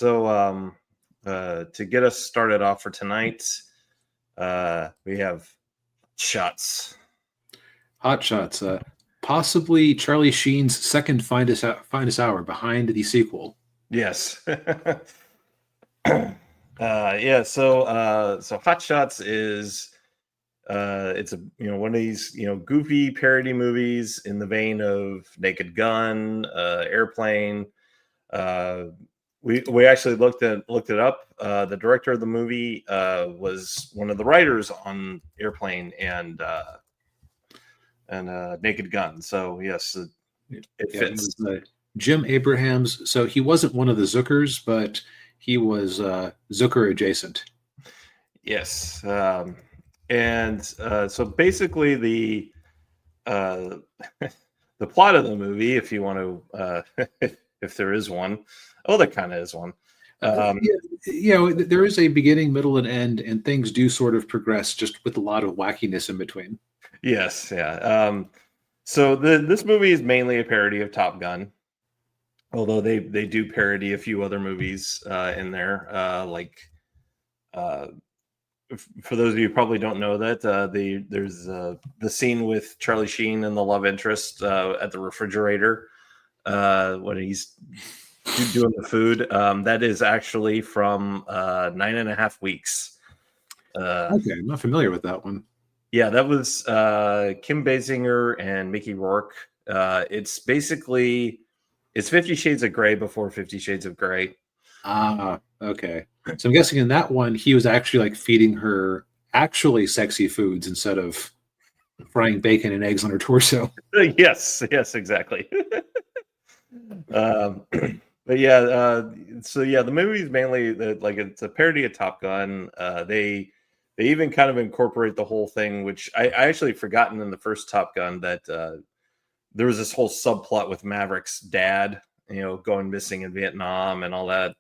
So, to get us started off for tonight, we have shots. Hot Shots, possibly Charlie Sheen's second finest hour behind the sequel. Yes. Yeah. So Hot Shots is it's a one of these goofy parody movies in the vein of Naked Gun, Airplane. We actually looked it up. The director of the movie was one of the writers on Airplane and Naked Gun. So yes, it fits. It was, Jim Abrahams. So he wasn't one of the Zookers, but he was Zooker adjacent. Yes, and so basically the the plot of the movie, if you want to, if there is one, there kind of is one. There is a beginning, middle, and end, and things do sort of progress just with a lot of wackiness in between. Yes, yeah. So this movie is mainly a parody of Top Gun, although they do parody a few other movies in there. For those of you who probably don't know that, there's the scene with Charlie Sheen and the love interest at the refrigerator when he's doing the food. That is actually from 9.5 Weeks. Okay, I'm not familiar with that one. Yeah, that was Kim Basinger and Mickey Rourke. It's 50 Shades of Grey before 50 Shades of Grey. Okay. So I'm guessing in that one, he was actually like feeding her actually sexy foods instead of frying bacon and eggs on her torso. Yes, exactly. But yeah, so yeah, the movie is mainly it's a parody of Top Gun. They even kind of incorporate the whole thing, which I actually forgotten in the first Top Gun that there was this whole subplot with Maverick's dad, going missing in Vietnam and all that.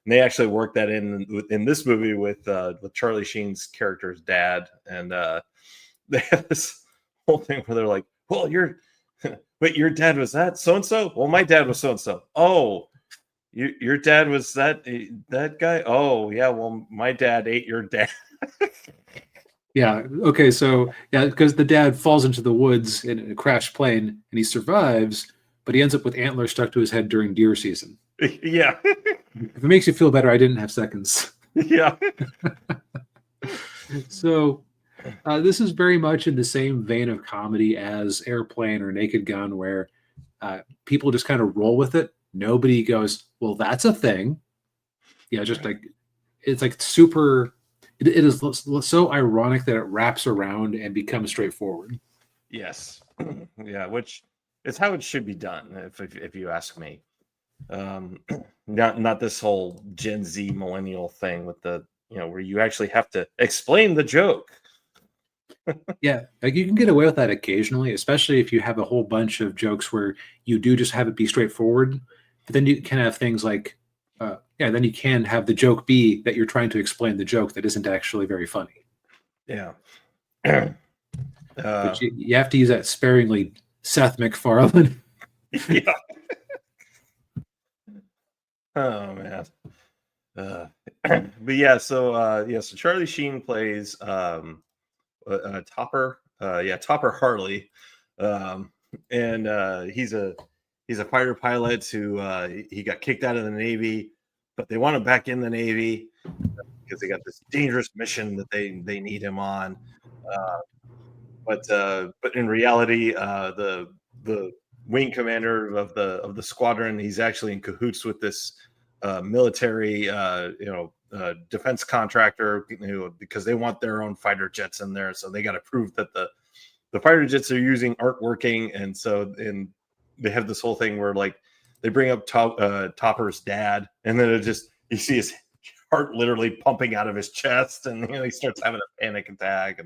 And they actually worked that in this movie with Charlie Sheen's character's dad, and they have this whole thing where they're like, "Well, your dad was that so and so. Well, my dad was so and so. Oh, your dad was that guy. Oh, yeah. Well, my dad ate your dad." Yeah. Okay. So yeah, because the dad falls into the woods in a crashed plane and he survives, but he ends up with antlers stuck to his head during deer season. Yeah. If it makes you feel better, I didn't have seconds. Yeah. So this is very much in the same vein of comedy as Airplane or Naked Gun, where people just kind of roll with it. Nobody goes, "Well, that's a thing." Yeah, just like it's like super. It is so ironic that it wraps around and becomes straightforward. Yes. Yeah, which is how it should be done, if you ask me. Not this whole Gen Z millennial thing with the where you actually have to explain the joke. Yeah, like you can get away with that occasionally, especially if you have a whole bunch of jokes where you do just have it be straightforward. But then you can have things like, then you can have the joke be that you're trying to explain the joke that isn't actually very funny. Yeah. But you have to use that sparingly, Seth MacFarlane. Yeah. Oh man. But yeah, so Charlie Sheen plays Topper, Topper Harley, and he's a fighter pilot who he got kicked out of the Navy, but they want him back in the Navy because they got this dangerous mission that they need him on. But in reality, the wing commander of the squadron, he's actually in cahoots with this military defense contractor, because they want their own fighter jets in there, so they got to prove that the fighter jets they're using aren't working. And so they have this whole thing where like they bring up Topper's dad, and then you see his heart literally pumping out of his chest, and he starts having a panic attack.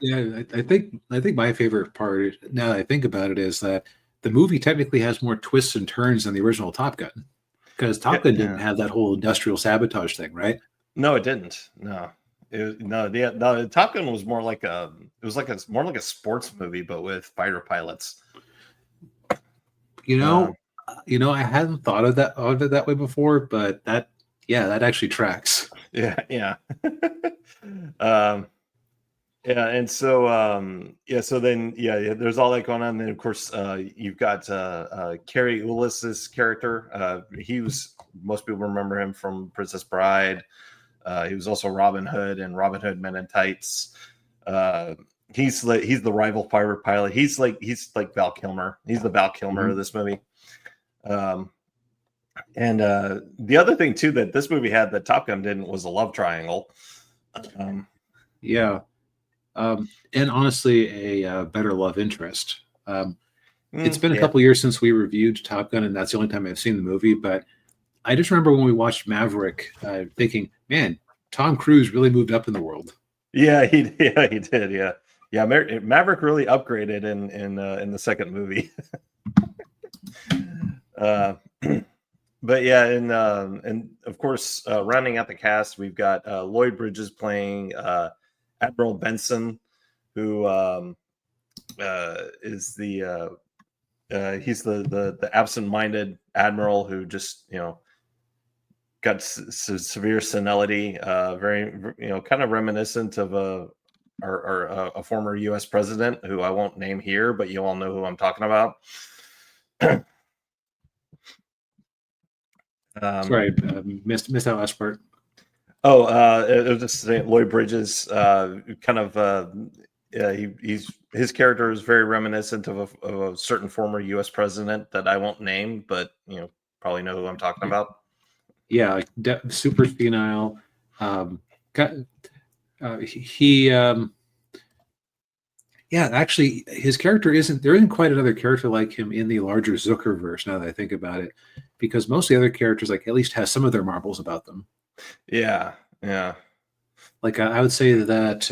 Yeah, I think my favorite part, now that I think about it, is that the movie technically has more twists and turns than the original Top Gun, because Top Gun didn't have that whole industrial sabotage thing, right? No, it didn't. No, Top Gun was more like more like a sports movie, but with fighter pilots. I hadn't thought of it that way before, but that actually tracks. Yeah, yeah. um, yeah, and so so then there's all that going on. Then of course you've got Cary Elwes' character. Most people remember him from Princess Bride. He was also Robin Hood and Robin Hood Men in Tights. He's the rival pirate pilot. He's like Val Kilmer. He's the Val Kilmer of this movie. And the other thing too that this movie had that Top Gun didn't was a love triangle. Yeah. And honestly, a better love interest. It's been a couple years since we reviewed Top Gun, and that's the only time I've seen the movie. But I just remember when we watched Maverick, thinking, "Man, Tom Cruise really moved up in the world." Yeah, he did. Yeah. Maverick really upgraded in the second movie. But yeah, and of course, rounding out the cast, we've got Lloyd Bridges playing Admiral Benson, who is he's the absent-minded admiral who just got severe senility, very kind of reminiscent of a former U.S. president who I won't name here, but you all know who I'm talking about. Sorry, missed that last part. Oh, it was just saying Lloyd Bridges, kind of, his character is very reminiscent of a certain former U.S. president that I won't name, but probably know who I'm talking about. Yeah, like super senile. Actually, his character there isn't quite another character like him in the larger Zuckerverse. Now that I think about it, because most of the other characters like at least has some of their marbles about them. Yeah. Like I would say that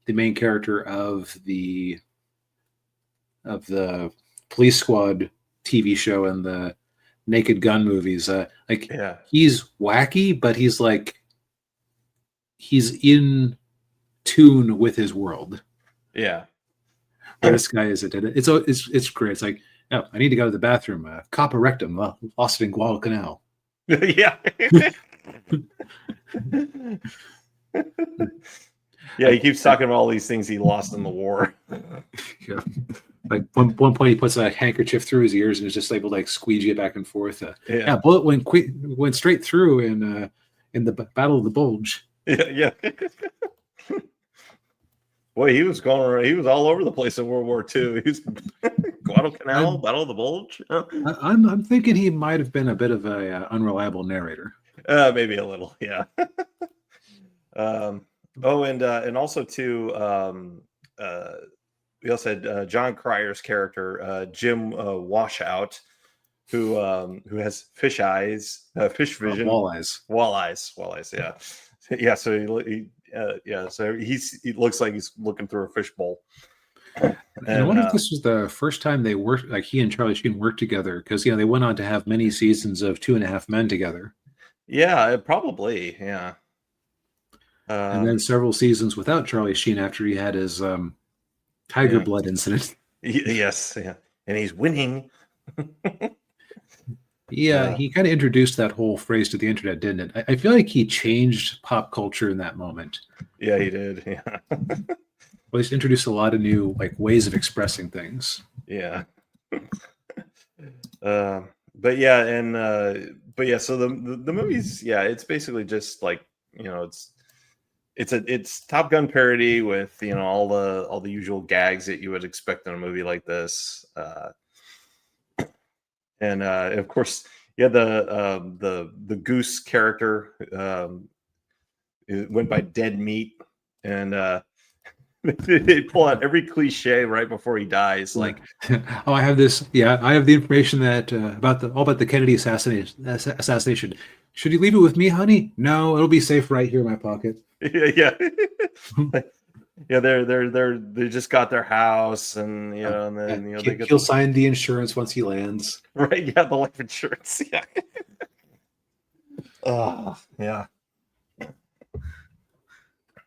the main character of the Police Squad TV show and the Naked Gun movies, he's wacky, but he's in tune with his world. Yeah. Where this guy is it's great. It's like, oh, I need to go to the bathroom. Copper rectum, lost it in Guadalcanal. Yeah. Yeah, he keeps talking about all these things he lost in the war. Yeah. Like one point he puts a handkerchief through his ears and is just able to squeegee it back and forth. Bullet went straight through in the Battle of the Bulge. Yeah. Boy, he was all over the place in World War II. He's Guadalcanal, Battle of the Bulge. I'm thinking he might have been a bit of a unreliable narrator. Maybe a little, yeah. And also too, we also had John Cryer's character, Jim Washout, who has fish eyes, fish vision, walleyes. Yeah. So he looks like he's looking through a fishbowl. And I wonder if this was the first time they worked, like he and Charlie Sheen worked together, because they went on to have many seasons of 2.5 Men together. Yeah, probably. Yeah. And then several seasons without Charlie Sheen after he had his tiger blood incident. Yes, yeah, and he's winning. Yeah, he kind of introduced that whole phrase to the internet, didn't it? I feel like he changed pop culture in that moment. Yeah, he did. Yeah. Well, he's introduced a lot of new ways of expressing things. Yeah. But yeah, so the movie's it's basically just it's Top Gun parody with all the usual gags that you would expect in a movie like this, and of course the Goose character it went by Dead Meat, and they pull out every cliche right before he dies. Like, oh, I have this. Yeah, I have the information that about the Kennedy assassination. Should you leave it with me, honey? No, it'll be safe right here in my pocket. Yeah. Yeah, they just got their house, and and then he'll sign the insurance once he lands. Right? Yeah, the life insurance. Yeah. Oh, yeah.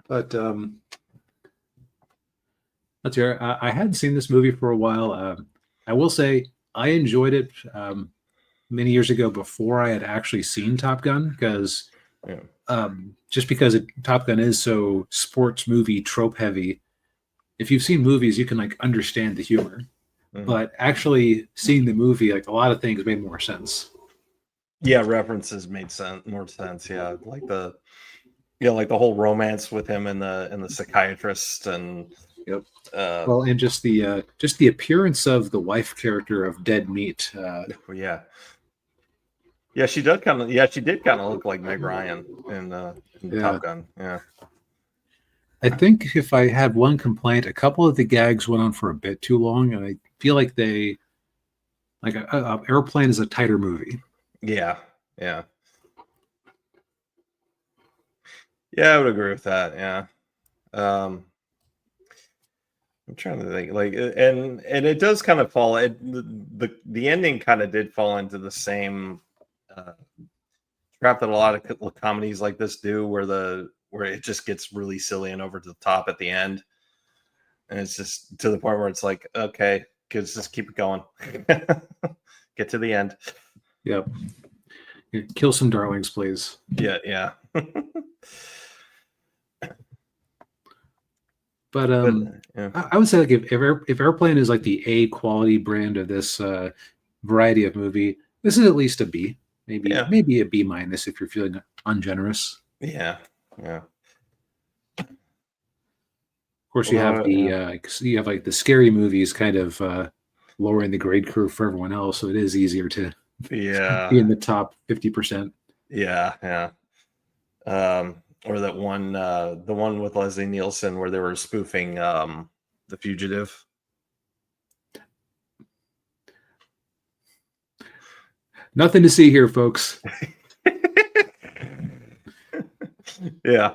But that's fair. I hadn't seen this movie for a while. I will say I enjoyed it many years ago before I had actually seen Top Gun because Yeah. just because Top Gun is so sports movie trope heavy. If you've seen movies, you can like understand the humor, Mhm. but actually seeing the movie, like a lot of things made more sense. Yeah, references made more sense. Yeah, like like the whole romance with him and the psychiatrist and Yep. uh Well, and just the appearance of the wife character of Dead Meat. yeah. Yeah, she did kind of look like Meg Ryan in Yeah, Top Gun. Yeah. I think if I had one complaint, a couple of the gags went on for a bit too long, and I feel like they like Airplane is a tighter movie. Yeah. Yeah. Yeah, I would agree with that. Yeah. Um I'm trying to think like and it does kind of fall the ending kind of did fall into the same uh trap that a lot of comedies like this do where it just gets really silly and over to the top at the end, and it's just to the point where it's like, okay, kids, just keep it going. Get to the end. Yep. Kill some darlings, please. Yeah, yeah. But But yeah, I would say like if Airplane is like the A quality brand of this variety of movie, this is at least a B, yeah, maybe a B minus if you're feeling ungenerous. yeah, yeah. Of course, Although, yeah, you have like the scary movies kind of lowering the grade curve for everyone else, so it is easier to be yeah, in the top 50%. yeah, yeah. Or that one, the one with Leslie Nielsen where they were spoofing The Fugitive. Nothing to see here, folks. Yeah,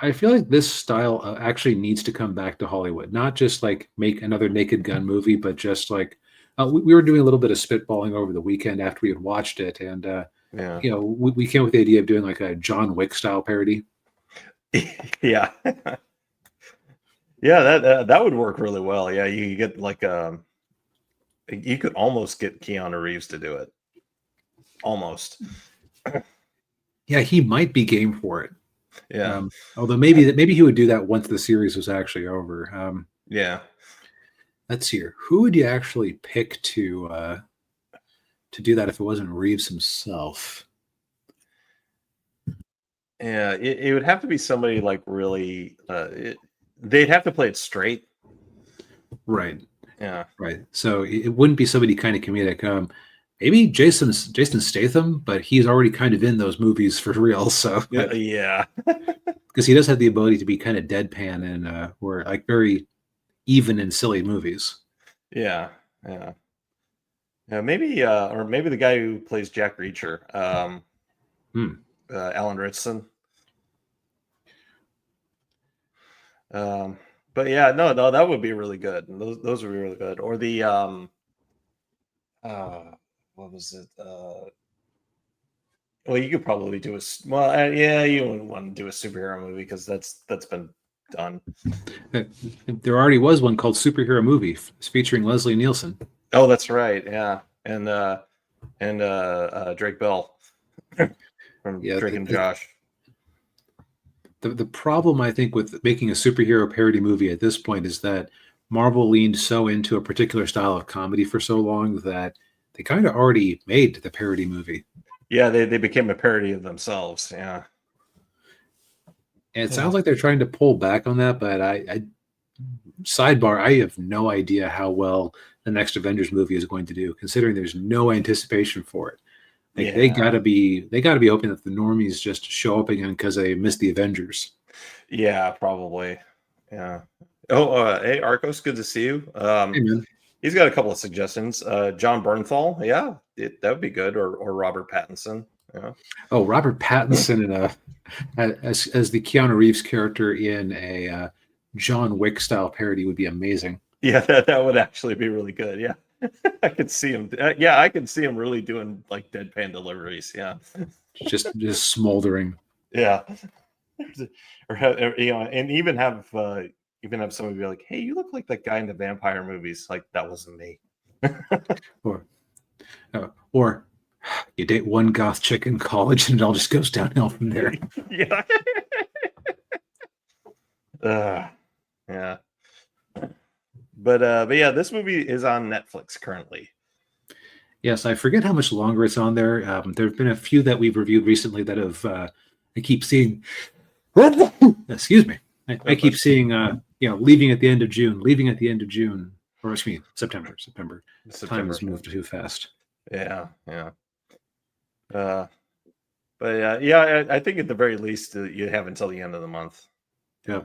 I feel like this style actually needs to come back to Hollywood, not just like make another Naked Gun movie, but just like we were doing a little bit of spitballing over the weekend after we had watched it, and yeah, we came up with the idea of doing like a John Wick style parody. yeah. Yeah, that would work really well. Yeah, you get like you could almost get Keanu Reeves to do it. Almost. Yeah, he might be game for it. Yeah. Although I- maybe he would do that once the series was actually over. Yeah. Let's see here. Who would you actually pick to do that if it wasn't Reeves himself? Yeah, it would have to be somebody like really they'd have to play it straight. Right, Yeah. right. So it wouldn't be somebody kind of comedic. Maybe Jason Statham, but he's already kind of in those movies for real. So Yeah, yeah. because he does have the ability to be kind of deadpan and or like very even and silly movies. Yeah. Yeah. Yeah, maybe or maybe the guy who plays Jack Reacher, Hmm. Alan Ritchson. Um but yeah, no, that would be really good. Those would be really good. Or the uh what was it? Well, you could probably do well, yeah, you wouldn't want to do a superhero movie because that's been done. There already was one called Superhero Movie featuring Leslie Nielsen. Oh, that's right. Yeah, and Drake Bell from Yeah, Drake and Josh. the problem I think with making a superhero parody movie at this point is that Marvel leaned so into a particular style of comedy for so long that they kind of already made the parody movie. Yeah, they became a parody of themselves. Yeah, And it yeah, sounds like they're trying to pull back on that, but I sidebar, I have no idea how well the next Avengers movie is going to do, considering there's no anticipation for it. Like yeah, they gotta be hoping that the normies just show up again because they missed the Avengers. yeah, probably. Yeah. Oh, hey, Arcos, good to see you. Hey man. He's got a couple of suggestions. John Bernthal, yeah, that would be good, or Robert Pattinson. Yeah, Oh, Robert Pattinson in as the Keanu Reeves character in a John Wick style parody would be amazing. yeah, that would actually be really good. Yeah, I could see him. Yeah, I could see him really doing like deadpan deliveries. Yeah, Just smoldering. yeah, or and even have somebody be like, "Hey, you look like that guy in the vampire movies." Like that wasn't me. or or you date one goth chick in college and it all just goes downhill from there. Yeah. Yeah. But yeah, this movie is on Netflix currently. Yes, I forget how much longer it's on there. There have been a few that we've reviewed recently that have I keep seeing. Excuse me. I keep seeing leaving at the end of June, leaving at the end of June, or excuse me, September. Time September. has moved too fast. Yeah, yeah. But yeah, I think at the very least you have until the end of the month. Yeah.